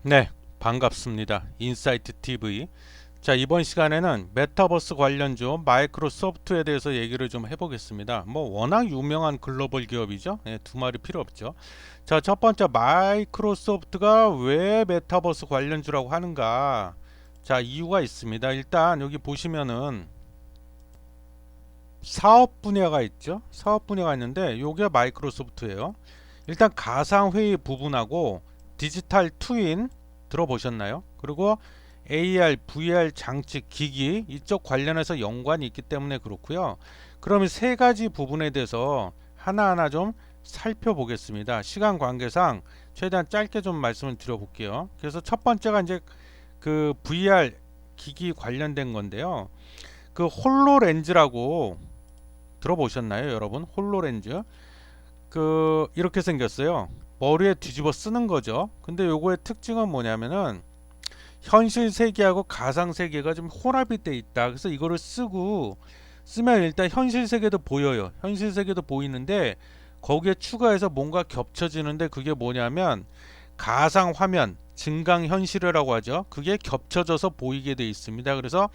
네, 반갑습니다. 인사이트 TV. 자, 이번 시간에는 메타버스 관련주 마이크로소프트에 대해서 얘기를 좀 해보겠습니다. 뭐 워낙 유명한 글로벌 기업이죠. 네, 두 말이 필요 없죠. 자, 첫 번째 마이크로소프트가 왜 메타버스 관련주라고 하는가? 자, 이유가 있습니다. 일단 여기 보시면은 사업 분야가 있죠. 사업 분야가 있는데 요게 마이크로소프트예요. 일단 가상회의 부분하고 디지털 트윈 들어보셨나요? 그리고 AR, VR 장치, 기기 이쪽 관련해서 연관이 있기 때문에 그렇고요. 그러면 세 가지 부분에 대해서 하나하나 좀 살펴보겠습니다. 시간 관계상 최대한 짧게 좀 말씀을 드려볼게요. 그래서 첫 번째가 이제 그 VR 기기 관련된 건데요. 그 홀로렌즈라고 들어보셨나요, 여러분? 홀로렌즈. 그 이렇게 생겼어요. 머리에 뒤집어 쓰는 거죠. 근데 요거의 특징은 뭐냐면은 현실 세계하고 가상 세계가 좀 혼합이 돼 있다. 그래서 이거를 쓰면 일단 현실 세계도 보여요. 현실 세계도 보이는데 거기에 추가해서 뭔가 겹쳐지는데 그게 뭐냐면 가상 화면, 증강 현실이라고 하죠. 그게 겹쳐져서 보이게 돼 있습니다. 그래서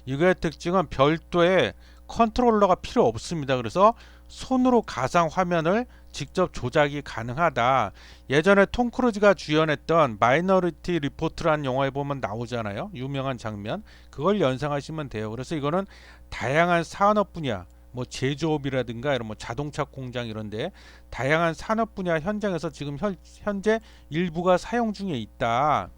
이거의 특징은 별도의 컨트롤러가 필요 없습니다. 그래서 손으로 가상 화면을 직접 조작이 가능하다. 예전에 톰 크루즈가 주연했던 마이너리티 리포트라는 영화에 보면 나오잖아요. 유명한 장면. 그걸 연상하시면 돼요. 그래서 이거는 다양한 산업 분야, 뭐 제조업이라든가 이런 뭐 자동차 공장 이런데 다양한 산업 분야 현장에서 지금 현재 일부가 사용 중에 있다.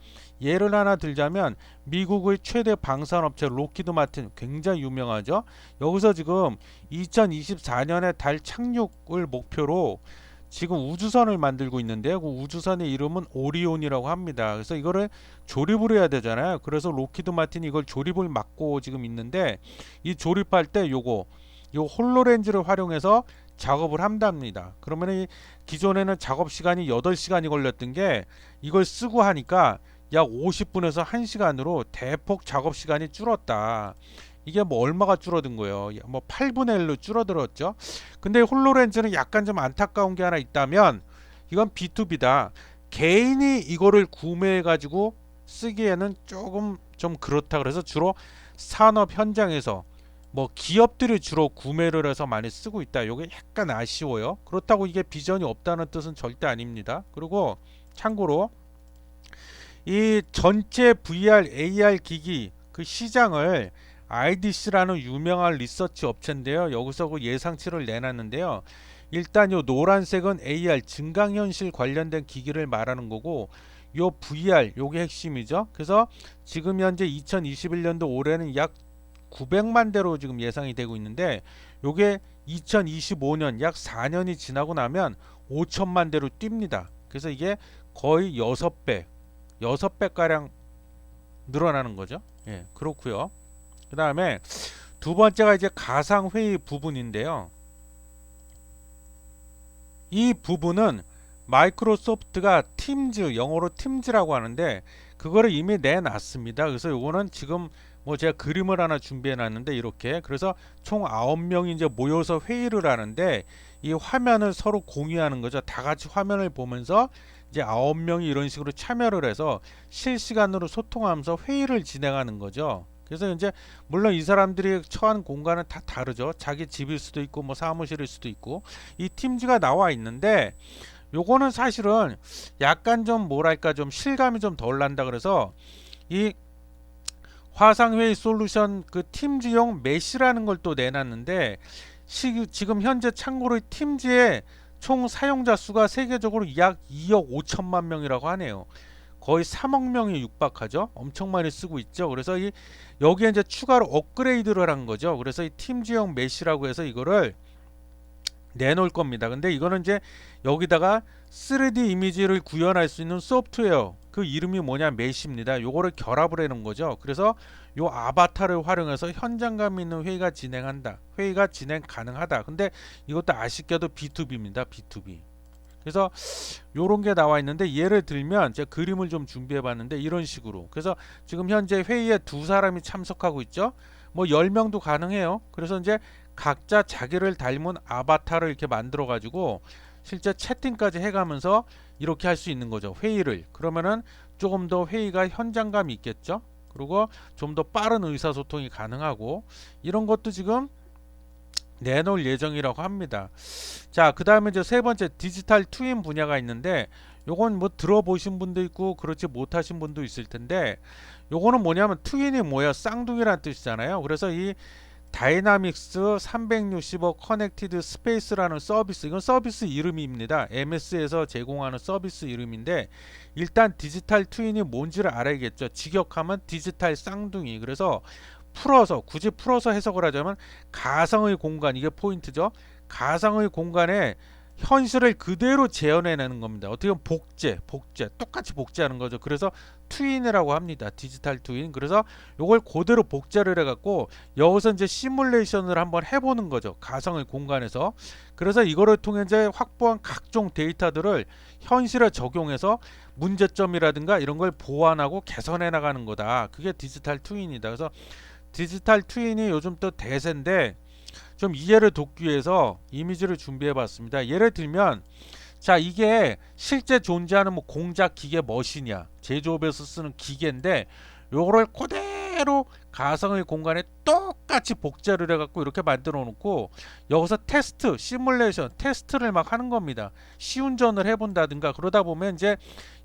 예를 하나 들자면 미국의 최대 방산업체 로키드 마틴 굉장히 유명하죠. 여기서 지금 2024년에 달 착륙을 목표로 지금 우주선을 만들고 있는데요. 그 우주선의 이름은 오리온이라고 합니다. 그래서 이거를 조립을 해야 되잖아요. 그래서 로키드 마틴이 이걸 조립을 맡고 지금 있는데 이 조립할 때 요 홀로렌즈를 활용해서 작업을 한답니다. 그러면 이 기존에는 작업 시간이 8시간이 걸렸던 게 이걸 쓰고 하니까 약 50분에서 1시간으로 대폭 작업 시간이 줄었다. 이게 뭐 얼마가 줄어든 거예요? 뭐 8분의 1로 줄어들었죠. 근데 홀로렌즈는 약간 좀 안타까운 게 하나 있다면 이건 B2B다. 개인이 이거를 구매해 가지고 쓰기에는 조금 좀 그렇다. 그래서 주로 산업 현장에서 뭐 기업들이 주로 구매를 해서 많이 쓰고 있다. 이게 약간 아쉬워요. 그렇다고 이게 비전이 없다는 뜻은 절대 아닙니다. 그리고 참고로 이 전체 VR, AR 기기 그 시장을 IDC라는 유명한 리서치 업체인데요. 여기서 그 예상치를 내놨는데요. 일단 요 노란색은 AR 증강현실 관련된 기기를 말하는 거고 요 VR 요게 핵심이죠. 그래서 지금 현재 2021년도 올해는 약 900만 대로 지금 예상이 되고 있는데 요게 2025년 약 4년이 지나고 나면 5천만 대로 뜁니다. 그래서 이게 거의 6배 가량 늘어나는 거죠. 예, 그렇고요. 그다음에 두 번째가 이제 가상 회의 부분인데요. 이 부분은 마이크로소프트가 팀즈, 영어로 팀즈라고 하는데 그거를 이미 내놨습니다. 그래서 요거는 지금 뭐 제가 그림을 하나 준비해 놨는데 이렇게 그래서 총 9명이 이제 모여서 회의를 하는데 이 화면을 서로 공유하는 거죠. 다 같이 화면을 보면서 이제 9명이 이런 식으로 참여를 해서 실시간으로 소통하면서 회의를 진행하는 거죠. 그래서 이제 물론 이 사람들이 처한 공간은 다 다르죠. 자기 집일 수도 있고 뭐 사무실일 수도 있고 이 팀즈가 나와 있는데 요거는 사실은 약간 좀 뭐랄까 좀 실감이 좀 덜 난다 그래서 이 화상회의 솔루션 그 팀즈용 메시라는 걸 또 내놨는데 지금 현재 참고로 팀즈의 총 사용자 수가 세계적으로 약 2억 5천만 명이라고 하네요. 거의 3억 명이 육박하죠. 엄청 많이 쓰고 있죠. 그래서 여기에 이제 추가로 업그레이드를 한 거죠. 그래서 이 팀즈용 메시라고 해서 이거를 내놓을 겁니다. 근데 이거는 이제 여기다가 3D 이미지를 구현할 수 있는 소프트웨어 그 이름이 뭐냐 메시입니다. 요거를 결합을 해놓은 거죠. 그래서 요 아바타를 활용해서 현장감 있는 회의가 진행 가능하다. 근데 이것도 아쉽게도 B2B입니다. B2B. 그래서 요런 게 나와 있는데 예를 들면 제가 그림을 좀 준비해 봤는데 이런 식으로 그래서 지금 현재 회의에 두 사람이 참석하고 있죠. 뭐 10명도 가능해요. 그래서 이제 각자 자기를 닮은 아바타를 이렇게 만들어 가지고 실제 채팅까지 해가면서 이렇게 할 수 있는 거죠. 회의를. 그러면은 조금 더 회의가 현장감이 있겠죠. 그리고 좀 더 빠른 의사소통이 가능하고 이런 것도 지금 내놓을 예정이라고 합니다. 자, 그 다음에 이제 세 번째 디지털 트윈 분야가 있는데 요건 뭐 들어보신 분도 있고 그렇지 못하신 분도 있을 텐데 요거는 뭐냐면 트윈이 뭐야 쌍둥이란 뜻이잖아요. 그래서 이 다이나믹스 365 커넥티드 스페이스라는 서비스, 이건 서비스 이름입니다. MS에서 제공하는 서비스 이름인데 일단 디지털 트윈이 뭔지를 알아야겠죠. 직역하면 디지털 쌍둥이. 그래서 굳이 풀어서 해석을 하자면 가상의 공간, 이게 포인트죠. 가상의 공간에 현실을 그대로 재현해내는 겁니다. 어떻게 보면 복제, 똑같이 복제하는 거죠. 그래서 트윈이라고 합니다. 디지털 트윈. 그래서 이걸 그대로 복제를 해갖고 여기서 이제 시뮬레이션을 한번 해보는 거죠. 가상의 공간에서. 그래서 이거를 통해 이제 확보한 각종 데이터들을 현실에 적용해서 문제점이라든가 이런 걸 보완하고 개선해 나가는 거다. 그게 디지털 트윈이다. 그래서 디지털 트윈이 요즘 또 대세인데 좀 이해를 돕기 위해서 이미지를 준비해 봤습니다. 예를 들면 자, 이게 실제 존재하는 뭐 공작 기계 머신이야. 제조업에서 쓰는 기계인데 요거를 그대로 가상의 공간에 똑같이 복제를 해갖고 이렇게 만들어 놓고 여기서 시뮬레이션 테스트를 막 하는 겁니다. 시운전을 해본다든가 그러다 보면 이제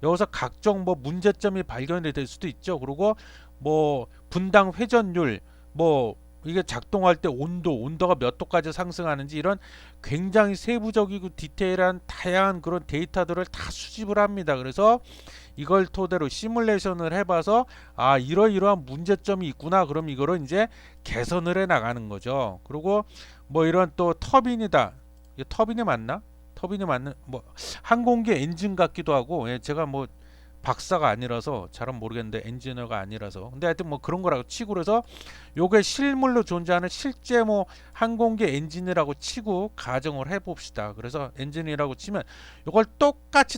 여기서 각종 뭐 문제점이 발견이 될 수도 있죠. 그리고 뭐 분당 회전율, 뭐 이게 작동할 때 온도가 몇 도까지 상승하는지 이런 굉장히 세부적이고 디테일한 다양한 그런 데이터들을 다 수집을 합니다. 그래서 이걸 토대로 시뮬레이션을 해봐서 아 이러이러한 문제점이 있구나. 그럼 이거를 이제 개선을 해 나가는 거죠. 그리고 뭐 이런 또 터빈이다. 이게 터빈이 맞나? 터빈이 맞는 뭐 항공기 엔진 같기도 하고 제가 뭐 박사가 아니라서 잘은 모르겠는데 엔지니어가 아니라서 근데 하여튼 뭐 그런 거라고 치고 그래서 요게 실물로 존재하는 실제 뭐 항공기 엔진이라고 치고 가정을 해봅시다. 그래서 엔진이라고 치면 요걸 똑같이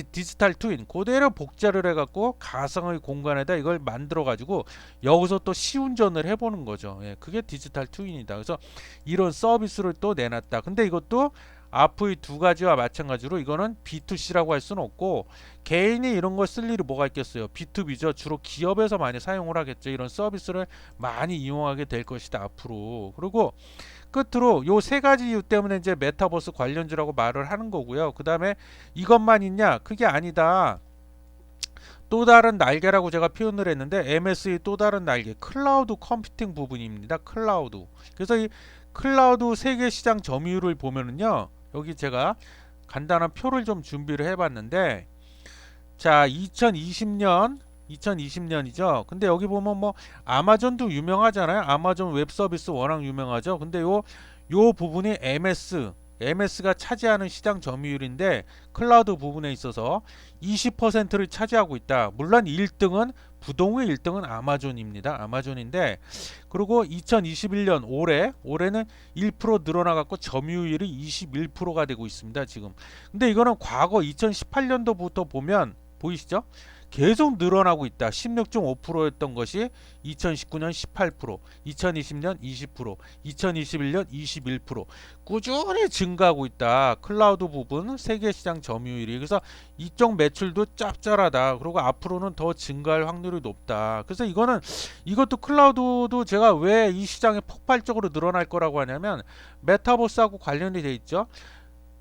디지털 트윈 그대로 복제를 해갖고 가상의 공간에다 이걸 만들어 가지고 여기서 또 시운전을 해보는 거죠. 그게 디지털 트윈이다. 그래서 이런 서비스를 또 내놨다. 근데 이것도 앞의 두 가지와 마찬가지로 이거는 B2C라고 할 수는 없고 개인이 이런 걸 쓸 일이 뭐가 있겠어요. B2B죠. 주로 기업에서 많이 사용을 하겠죠. 이런 서비스를 많이 이용하게 될 것이다 앞으로. 그리고 끝으로 요 세 가지 이유 때문에 이제 메타버스 관련주라고 말을 하는 거고요. 그 다음에 이것만 있냐? 그게 아니다. 또 다른 날개라고 제가 표현을 했는데 MS의 또 다른 날개 클라우드 컴퓨팅 부분입니다. 클라우드. 그래서 이 클라우드 세계 시장 점유율을 보면은요. 여기 제가 간단한 표를 좀 준비를 해봤는데 자 2020년이죠. 근데 여기 보면 뭐 아마존도 유명하잖아요. 아마존 웹 서비스 워낙 유명하죠. 근데 요 부분이 MS가 차지하는 시장 점유율인데 클라우드 부분에 있어서 20%를 차지하고 있다. 물론 1등은 부동의 1등은 아마존입니다. 아마존인데 그리고 2021년 올해는 1% 늘어나갖고 점유율이 21%가 되고 있습니다. 지금. 근데 이거는 과거 2018년도부터 보면 보이시죠? 계속 늘어나고 있다. 16.5%였던 것이 2019년 18%, 2020년 20%, 2021년 21% 꾸준히 증가하고 있다. 클라우드 부분 세계 시장 점유율이. 그래서 이쪽 매출도 짭짤하다. 그리고 앞으로는 더 증가할 확률이 높다. 그래서 이것도 클라우드도 제가 왜 이 시장이 폭발적으로 늘어날 거라고 하냐면 메타버스하고 관련이 돼 있죠.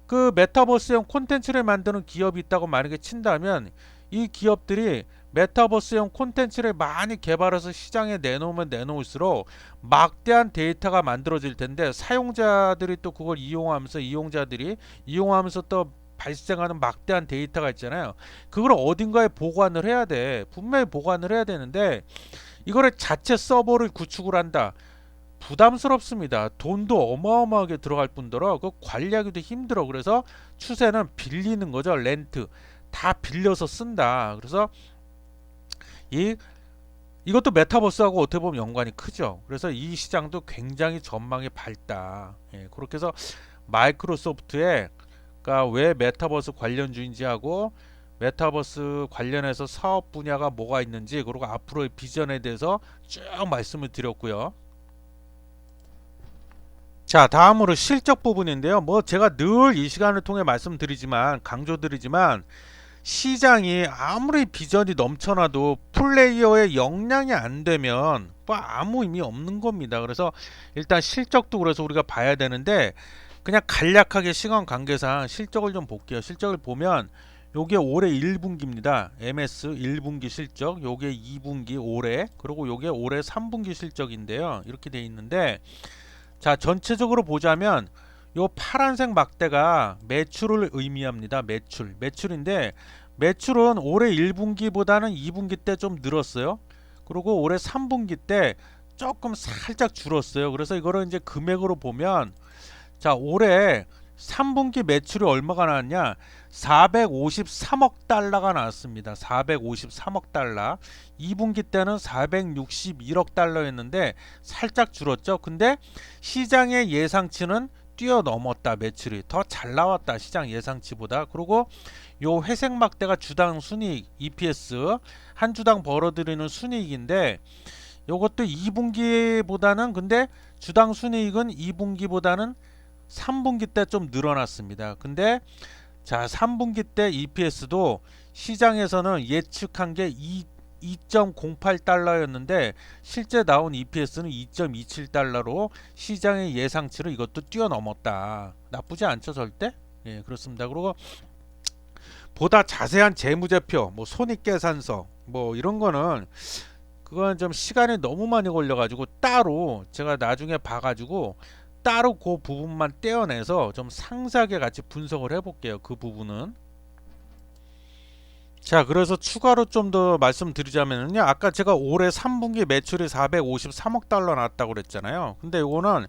그 메타버스형 콘텐츠를 만드는 기업이 있다고 만약에 친다면 이 기업들이 메타버스형 콘텐츠를 많이 개발해서 시장에 내놓으면 내놓을수록 막대한 데이터가 만들어질 텐데 사용자들이 또 그걸 이용하면서 또 발생하는 막대한 데이터가 있잖아요. 그걸 어딘가에 보관을 해야 돼. 분명히 보관을 해야 되는데 이거를 자체 서버를 구축을 한다. 부담스럽습니다. 돈도 어마어마하게 들어갈 뿐더러 그 관리하기도 힘들어. 그래서 추세는 빌리는 거죠. 렌트. 다 빌려서 쓴다. 그래서 이것도 메타버스하고 어떻게 보면 연관이 크죠. 그래서 이 시장도 굉장히 전망이 밝다. 그렇게 해서 마이크로소프트의 그러니까 왜 메타버스 관련주인지 하고 메타버스 관련해서 사업 분야가 뭐가 있는지 그리고 앞으로의 비전에 대해서 쭉 말씀을 드렸고요. 자, 다음으로 실적 부분인데요. 뭐 제가 늘 이 시간을 통해 말씀드리지만 강조드리지만 시장이 아무리 비전이 넘쳐나도 플레이어의 역량이 안 되면 뭐 아무 의미 없는 겁니다. 그래서 일단 실적도 그래서 우리가 봐야 되는데 그냥 간략하게 시간 관계상 실적을 좀 볼게요. 실적을 보면 요게 올해 1분기입니다. MS 1분기 실적, 요게 2분기 올해, 그리고 요게 올해 3분기 실적인데요. 이렇게 돼 있는데 자, 전체적으로 보자면 요 파란색 막대가 매출을 의미합니다. 매출인데 매출은 올해 1분기보다는 2분기 때 좀 늘었어요. 그리고 올해 3분기 때 조금 살짝 줄었어요. 그래서 이거를 이제 금액으로 보면 자, 올해 3분기 매출이 얼마가 나왔냐? 453억 달러가 나왔습니다. 453억 달러. 2분기 때는 461억 달러였는데 살짝 줄었죠. 근데 시장의 예상치는 뛰어넘었다. 매출이 더 잘 나왔다. 시장 예상치보다. 그리고 요 회색 막대가 주당 순이익 EPS 한 주당 벌어들이는 순이익인데 요것도 2분기보다는 근데 주당 순이익은 2분기보다는 3분기 때 좀 늘어났습니다. 근데 자, 3분기 때 EPS도 시장에서는 예측한 게 2.08달러였는데 실제 나온 EPS는 2.27달러로 시장의 예상치를 이것도 뛰어넘었다. 나쁘지 않죠, 절대? 예, 그렇습니다. 그리고 보다 자세한 재무제표, 뭐 손익계산서, 뭐 이런 거는 그건 좀 시간이 너무 많이 걸려가지고 따로 제가 나중에 봐가지고 따로 그 부분만 떼어내서 좀 상세하게 같이 분석을 해볼게요. 그 부분은. 자, 그래서 추가로 좀 더 말씀드리자면요. 아까 제가 올해 3분기 매출이 453억 달러 나왔다고 그랬잖아요. 근데 이거는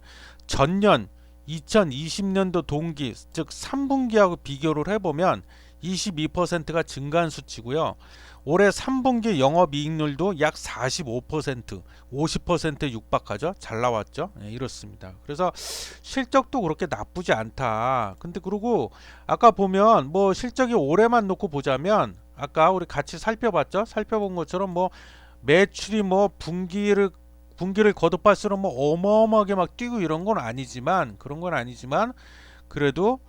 전년 2020년도 동기, 즉 3분기하고 비교를 해보면 22%가 증가한 수치고요. 올해 3분기 영업이익률도 약 45%, 50%에 육박하죠. 잘 나왔죠. 네, 이렇습니다. 그래서 실적도 그렇게 나쁘지 않다. 근데 그리고 아까 보면 뭐 실적이 올해만 놓고 보자면 아까 우리 같이 살펴봤죠. 살펴본 것처럼 뭐 매출이 뭐 분기를 거듭할수록 뭐 어마어마하게 막 뛰고 이런 건 아니지만 그런 건 아니지만 그래도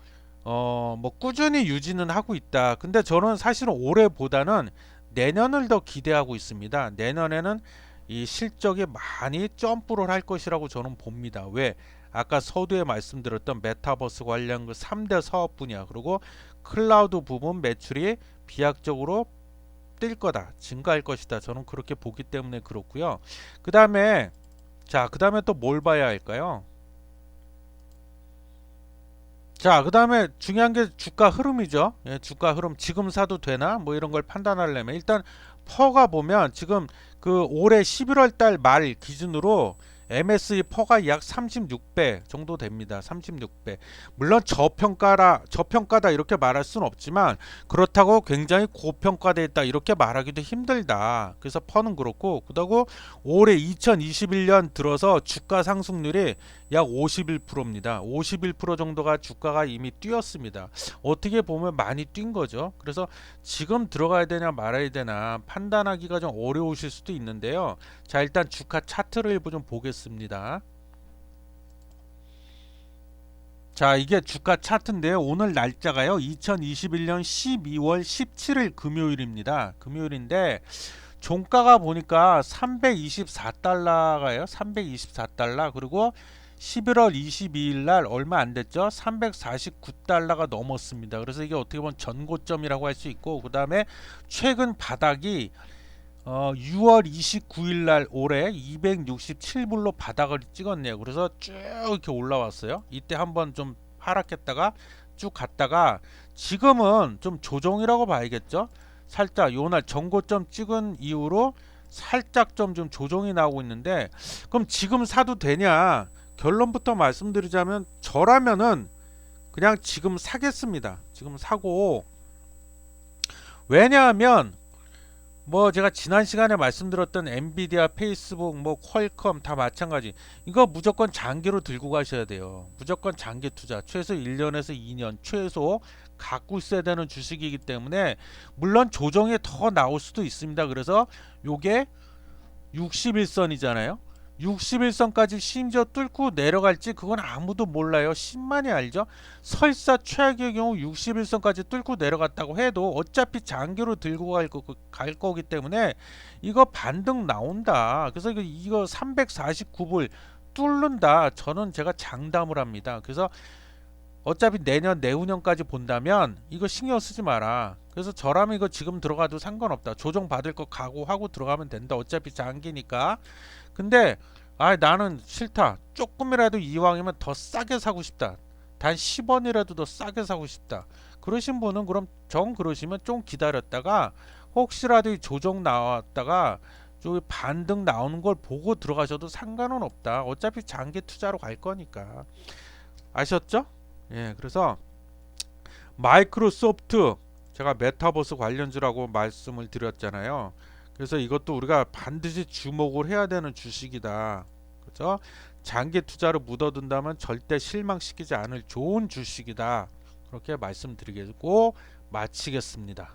뭐 꾸준히 유지는 하고 있다. 근데 저는 사실은 올해보다는 내년을 더 기대하고 있습니다. 내년에는 이 실적이 많이 점프를 할 것이라고 저는 봅니다. 왜? 아까 서두에 말씀드렸던 메타버스 관련 그 3대 사업 분야 그리고 클라우드 부분 매출이 비약적으로 뛸 거다. 증가할 것이다. 저는 그렇게 보기 때문에 그렇고요. 그 다음에 그 다음에 또 뭘 봐야 할까요? 자, 그 다음에 중요한 게 주가 흐름이죠. 예, 주가 흐름 지금 사도 되나? 뭐 이런 걸 판단하려면 일단 퍼가 보면 지금 그 올해 11월 달 말 기준으로 MSI 퍼가 약 36배 정도 됩니다. 36배. 물론 저평가다 이렇게 말할 수는 없지만 그렇다고 굉장히 고평가돼 있다 이렇게 말하기도 힘들다. 그래서 퍼는 그렇고 그다고 올해 2021년 들어서 주가 상승률이 약 51%입니다. 51% 정도가 주가가 이미 뛰었습니다. 어떻게 보면 많이 뛴 거죠. 그래서 지금 들어가야 되냐 말아야 되나 판단하기가 좀 어려우실 수도 있는데요. 자, 일단 주가 차트를 좀 보겠습니다. 자, 이게 주가 차트인데요. 오늘 날짜가요. 2021년 12월 17일 금요일입니다. 금요일인데 종가가 보니까 324달러가요. 324달러. 그리고 11월 22일 날 얼마 안 됐죠? 349달러가 넘었습니다. 그래서 이게 어떻게 보면 전고점이라고 할 수 있고 그다음에 최근 바닥이 6월 29일 날 올해 267불로 바닥을 찍었네요. 그래서 쭉 이렇게 올라왔어요. 이때 한번 좀 하락했다가 쭉 갔다가 지금은 좀 조정이라고 봐야겠죠. 살짝 요날 전고점 찍은 이후로 살짝 좀 조정이 나오고 있는데 그럼 지금 사도 되냐? 결론부터 말씀드리자면 저라면은 그냥 지금 사겠습니다. 지금 사고 왜냐하면 뭐 제가 지난 시간에 말씀드렸던 엔비디아, 페이스북, 뭐 퀄컴 다 마찬가지. 이거 무조건 장기로 들고 가셔야 돼요. 무조건 장기 투자. 최소 1년에서 2년 최소 갖고 있어야 되는 주식이기 때문에 물론 조정이 더 나올 수도 있습니다. 그래서 요게 61선이잖아요. 60일선까지 심지어 뚫고 내려갈지 그건 아무도 몰라요. 10만이 알죠. 설사 최악의 경우 60일선까지 뚫고 내려갔다고 해도 어차피 장기로 들고 갈 거기 때문에 이거 반등 나온다. 그래서 이거 349불 뚫는다. 저는 제가 장담을 합니다. 그래서 어차피 내년 내후년까지 본다면 이거 신경 쓰지 마라. 그래서 저라면 이거 지금 들어가도 상관없다. 조정 받을 거 각오하고 들어가면 된다. 어차피 장기니까. 근데 나는 싫다. 조금이라도 이왕이면 더 싸게 사고 싶다. 단 10원이라도 더 싸게 사고 싶다. 그러신 분은 그럼 그러시면 좀 기다렸다가 혹시라도 이 조정 나왔다가 저기 반등 나오는 걸 보고 들어가셔도 상관은 없다. 어차피 장기 투자로 갈 거니까. 아셨죠? 예, 그래서 마이크로소프트 제가 메타버스 관련주라고 말씀을 드렸잖아요. 그래서 이것도 우리가 반드시 주목을 해야 되는 주식이다. 그래서 장기 투자로 묻어둔다면 절대 실망시키지 않을 좋은 주식이다. 그렇게 말씀드리겠고 마치겠습니다.